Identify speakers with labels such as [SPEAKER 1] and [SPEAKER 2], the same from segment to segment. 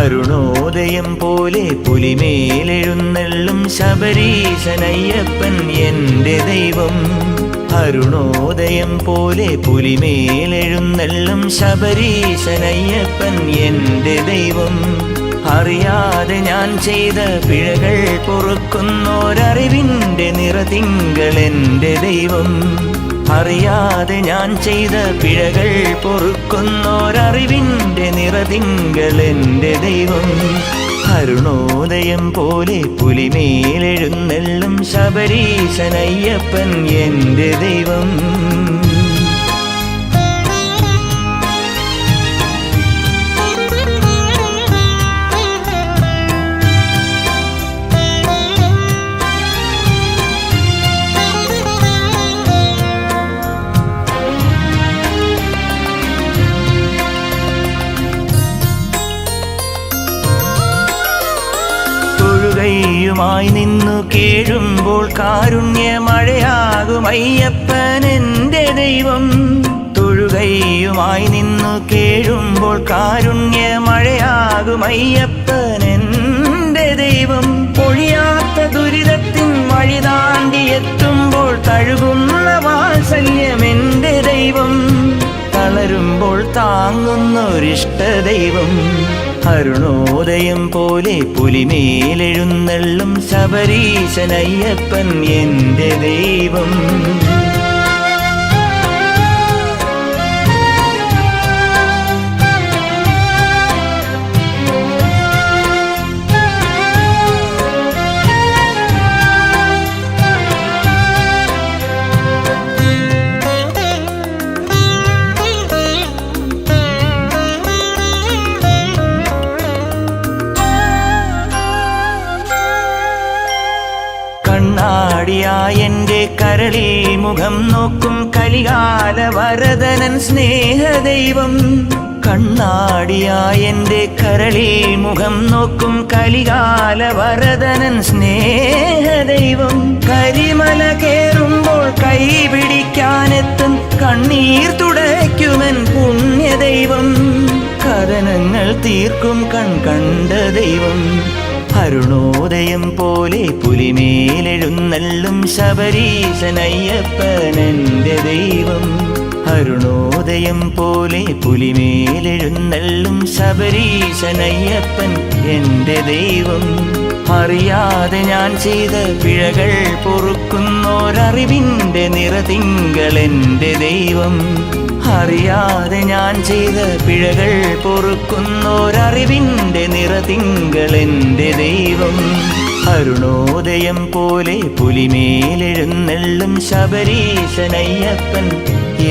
[SPEAKER 1] അരുണോദയം പോലെ പുലിമേലെഴുന്നള്ളും ശബരീശനയ്യപ്പൻ എൻ്റെ ദൈവം. അരുണോദയം പോലെ പുലിമേലെഴുന്നള്ളും ശബരീശനയ്യപ്പൻ എൻ്റെ ദൈവം. അറിയാതെ ഞാൻ ചെയ്ത പിഴകൾ പൊറുക്കുന്നോരറിവിൻ്റെ നിറതിങ്കൾ എൻ്റെ ദൈവം. അറിയാതെ ഞാൻ ചെയ്ത പിഴകൾ പൊറുക്കുന്നോരറിവിൻ്റെ നിറതിങ്കൾ എൻ്റെ ദൈവം. അരുണോദയം പോലെ പുലിമേലെഴുന്നള്ളും ശബരീശനയ്യപ്പൻ എൻ്റെ ദൈവം. ായി നിന്നു കേഴുമ്പോൾ കാരുണ്യമഴയാകും അയ്യപ്പൻ എൻ്റെ ദൈവം. തൊഴുകയുമായി നിന്നു കേഴുമ്പോൾ കാരുണ്യമഴയാകും അയ്യപ്പൻ എൻ്റെ ദൈവം. പൊഴിയാത്ത ദുരിതത്തിൻ വഴി താണ്ടി എത്തുമ്പോൾ തഴുകുന്ന വാത്സല്യം എൻ്റെ ദൈവം. തളരുമ്പോൾ താങ്ങുന്നൊരിഷ്ട ദൈവം. അരുണോദയം പോലെ പുലിമേലെഴുന്നള്ളും ശബരീശനയ്യപ്പൻ എൻ്റെ ദൈവം. കണ്ണാടിയായെൻ്റെ കരളിൽ മുഖം നോക്കും കലികാല വരദനൻ സ്നേഹദൈവം. കണ്ണാടിയായെൻ്റെ കരളിൽ മുഖം നോക്കും കലികാല വരദനൻ സ്നേഹദൈവം. കരിമല കേറുമ്പോൾ കൈ പിടിക്കാനെത്തും കണ്ണീർ തുടയ്ക്കുമൻ പുണ്യദൈവം. കഥനങ്ങൾ തീർക്കും കണ്ട ദൈവം. അരുണോദയം പോലെ പുലിമേലെഴുന്നള്ളും ശബരീശനയ്യപ്പൻ എൻ്റെ ദൈവം. അരുണോദയം പോലെ പുലിമേലെഴുന്നള്ളും ശബരീശനയ്യപ്പൻ എൻ്റെ ദൈവം. അറിയാതെ ഞാൻ ചെയ്ത പിഴകൾ പൊറുക്കുന്നോരറിവിൻ്റെ നിറതിങ്കൾ എൻ്റെ ദൈവം. അറിയാതെ ഞാൻ ചെയ്ത പിഴകൾ പൊറുക്കുന്നോരറിവിൻ്റെ നിറതിങ്കൾ എൻ്റെ ദൈവം. അരുണോദയം പോലെ പുലിമേലെഴുന്നള്ളും ശബരീശനയ്യപ്പൻ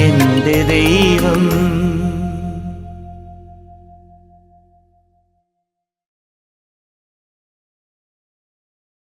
[SPEAKER 1] എൻ്റെ ദൈവം.